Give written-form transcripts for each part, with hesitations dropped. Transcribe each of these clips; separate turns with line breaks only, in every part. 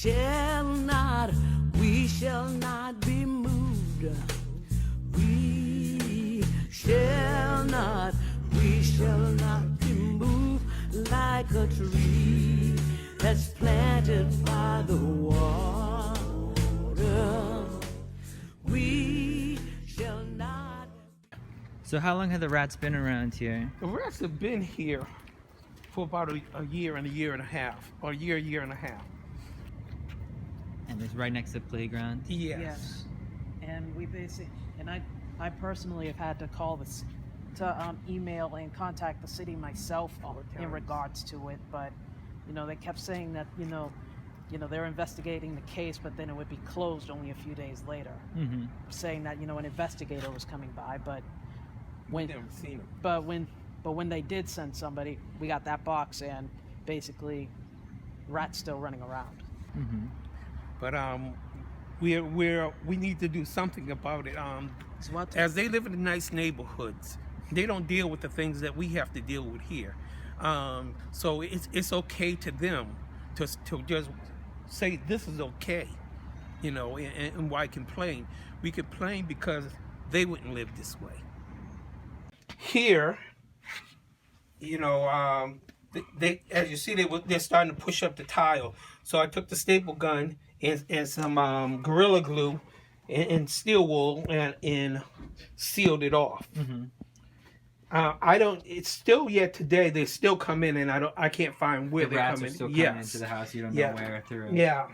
we shall not be moved. We shall not be moved like a tree that's planted by the water. We shall not.
So how long have the rats been around here?
The rats have been here for about a year and a half, or a year and a half.
And it's right next to the playground?
Yes.
And we basically, and I personally have had to call this, to email and contact the city myself in regards to it, but they kept saying that they're investigating the case, but then it would be closed only a few days later, saying that an investigator was coming by, but when
Never seen them.
but when they did send somebody, we got that box and basically rats still running around.
But we need to do something about it. As they live in nice neighborhoods, they don't deal with the things that we have to deal with here. So it's okay to them to just say this is okay, and why complain? We complain because they wouldn't live this way. Here, they as you see, they're starting to push up the tile. So I took the staple gun and some Gorilla Glue and steel wool and sealed it off. It's still yet today. They still come in, and I can't find where
The
they're
rats
coming.
are still coming into the house. You don't know where through.
Yeah.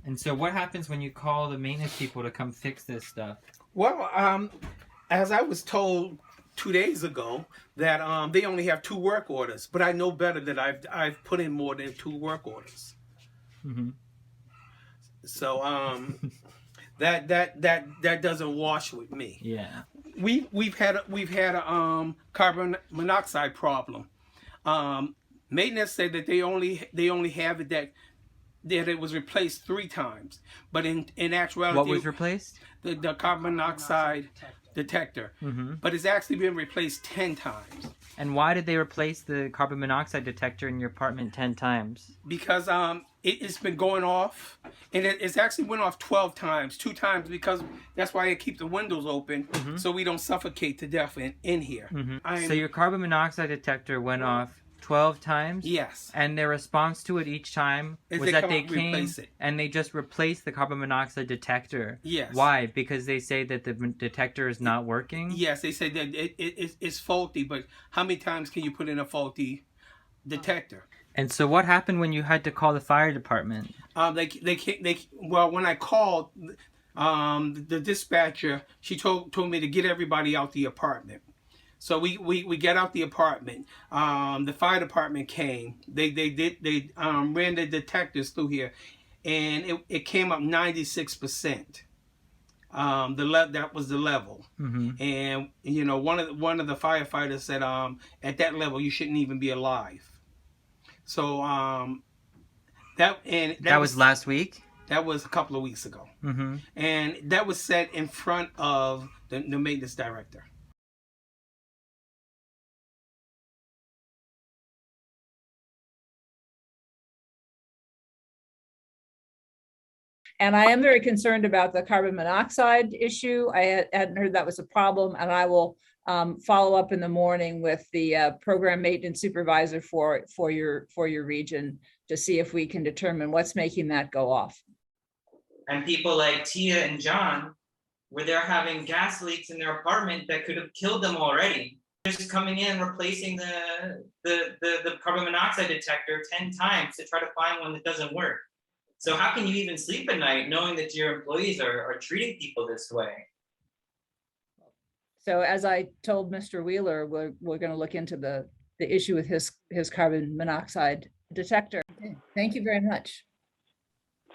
And so what happens when you call the maintenance people to come fix this stuff?
Well, as I was told 2 days ago that they only have 2 work orders, but I know better that I've put in more than 2 work orders. So that doesn't wash with me.
Yeah.
We've had a carbon monoxide problem. Maintenance said that they only have it that it was replaced 3 times, but in actuality,
What was replaced?
The carbon monoxide detector. But it's actually been replaced 10 times.
And why did they replace the carbon monoxide detector in your apartment 10 times?
Because it's been going off, and it's actually went off 12 times, 2 times, because that's why I keep the windows open so we don't suffocate to death in here.
So your carbon monoxide detector went off 12 times?
Yes.
And their response to it each time was that they came and they just replaced the carbon monoxide detector.
Yes.
Why? Because they say that the detector is not working?
Yes, they say that it's faulty, but how many times can you put in a faulty detector?
And so what happened when you had to call the fire department?
Well, when I called the dispatcher, she told me to get everybody out the apartment. So we get out the apartment. The fire department came. They ran the detectors through here, and it came up 96%. That was the level. And one of the firefighters said at that level you shouldn't even be alive. So that
was last week?
That was a couple of weeks ago. And that was said in front of the maintenance director.
And I am very concerned about the carbon monoxide issue. I hadn't heard that was a problem, and I will follow up in the morning with the program maintenance supervisor for your region to see if we can determine what's making that go off.
And people like Tia and John, where they're having gas leaks in their apartment that could have killed them already. Just coming in and replacing the carbon monoxide detector 10 times to try to find one that doesn't work. So how can you even sleep at night knowing that your employees are treating people this way?
So as I told Mr. Wheeler, we're going to look into the issue with his carbon monoxide detector. Okay. Thank you very much.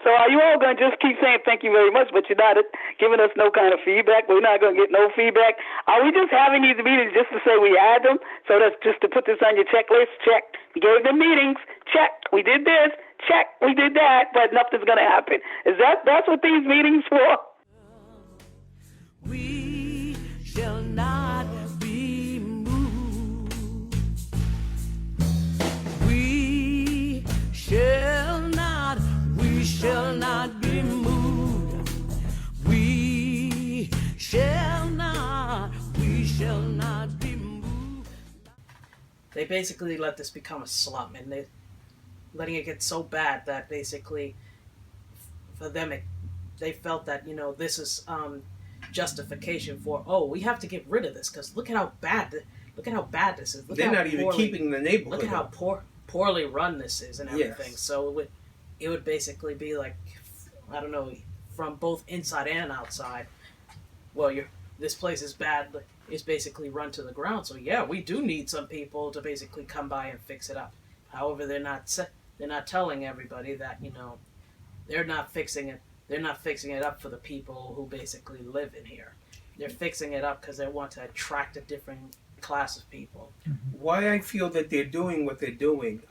So are you all going to just keep saying thank you very much, but you're not giving us no kind of feedback? We're not going to get no feedback. Are we just having these meetings just to say we had them? So that's just to put this on your checklist? Check. We gave them meetings. Check. We did this. Check. We did that. But nothing's going to happen. That's what these meetings for?
We shall not be moved. We shall not
they basically let this become a slum, and they letting it get so bad that basically for them they felt that this is justification for, oh, we have to get rid of this because look at how bad this is.
They're not even keeping the neighborhood.
Look at how poorly run this is and everything.
Yes.
So it would basically be like, I don't know, from both inside and outside. Well, this place is bad. It's basically run to the ground. So yeah, we do need some people to basically come by and fix it up. However, they're not telling everybody that they're not fixing it. They're not fixing it up for the people who basically live in here. They're fixing it up because they want to attract a different class of people.
Why I feel that they're doing what they're doing.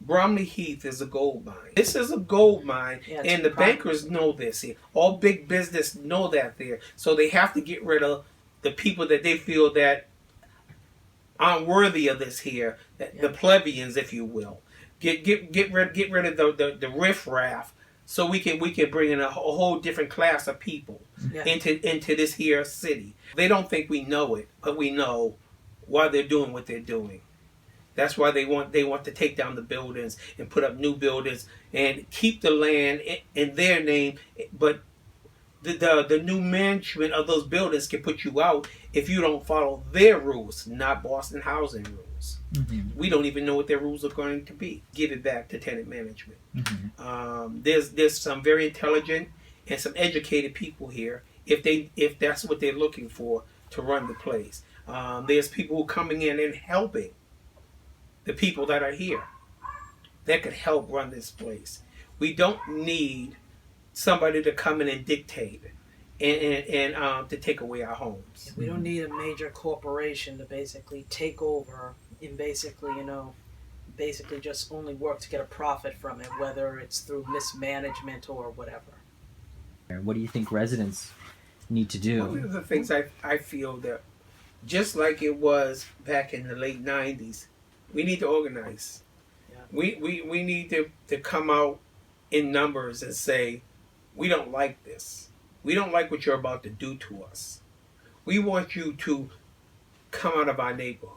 Bromley Heath is a gold mine. This is a gold mine, and the bankers know this here. All big business know that there. So they have to get rid of the people that they feel that aren't worthy of this here, the plebeians, if you will. Get rid of the riffraff, so we can bring in a whole different class of people into this here city. They don't think we know it, but we know why they're doing what they're doing. That's why they want to take down the buildings and put up new buildings and keep the land in their name, but the new management of those buildings can put you out if you don't follow their rules, not Boston housing rules. We don't even know what their rules are going to be. Give it back to tenant management. There's some very intelligent and some educated people here if that's what they're looking for to run the place. There's people who are coming in and helping the people that are here that could help run this place. We don't need somebody to come in and dictate and to take away our homes.
We don't need a major corporation to basically take over and basically just only work to get a profit from it, whether it's through mismanagement or whatever.
What do you think residents need to do?
One of the things I feel that just like it was back in the late 90s, we need to organize. We need to come out in numbers and say, we don't like this. We don't like what you're about to do to us. We want you to come out of our neighborhood.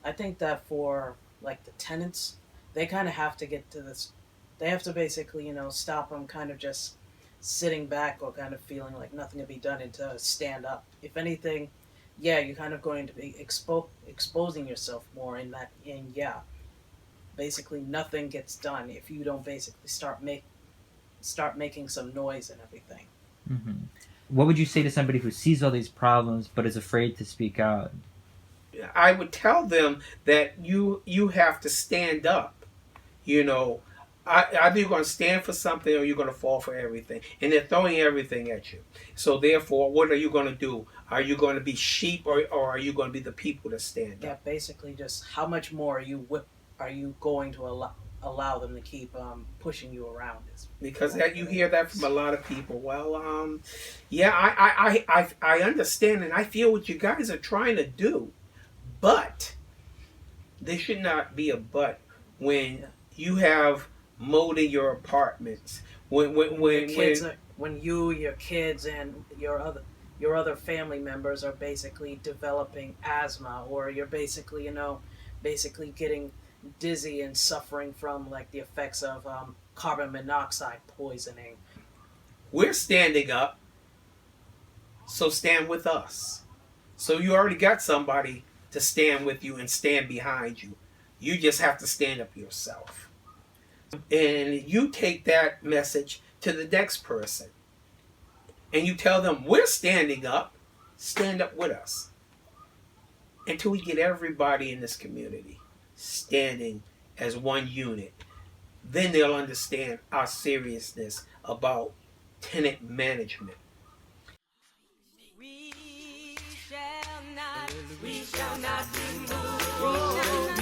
I think that for like the tenants, they kind of have to get to this. They have to basically, stop them kind of just sitting back or kind of feeling like nothing can be done and to stand up. If anything, you're kind of going to be exposing yourself more in that. And basically nothing gets done if you don't basically start making some noise and everything.
What would you say to somebody who sees all these problems but is afraid to speak out?
I would tell them that you have to stand up. Either you're going to stand for something or you're going to fall for everything. And they're throwing everything at you. So therefore, what are you going to do? Are you going to be sheep or are you going to be the people that stand up?
Yeah, basically just how much more are you going to allow them to keep pushing you around?
Because you hear that from a lot of people. Well, I understand and I feel what you guys are trying to do. But there should not be a but when you have mold in your apartments. When
you, your kids, and your other family members are basically developing asthma, or you're basically getting dizzy and suffering from like the effects of carbon monoxide poisoning.
We're standing up, so stand with us. So you already got somebody to stand with you and stand behind you. You just have to stand up yourself. And you take that message to the next person. And you tell them, we're standing up. Stand up with us. Until we get everybody in this community standing as one unit. Then they'll understand our seriousness about tenant management.
We shall not be moved.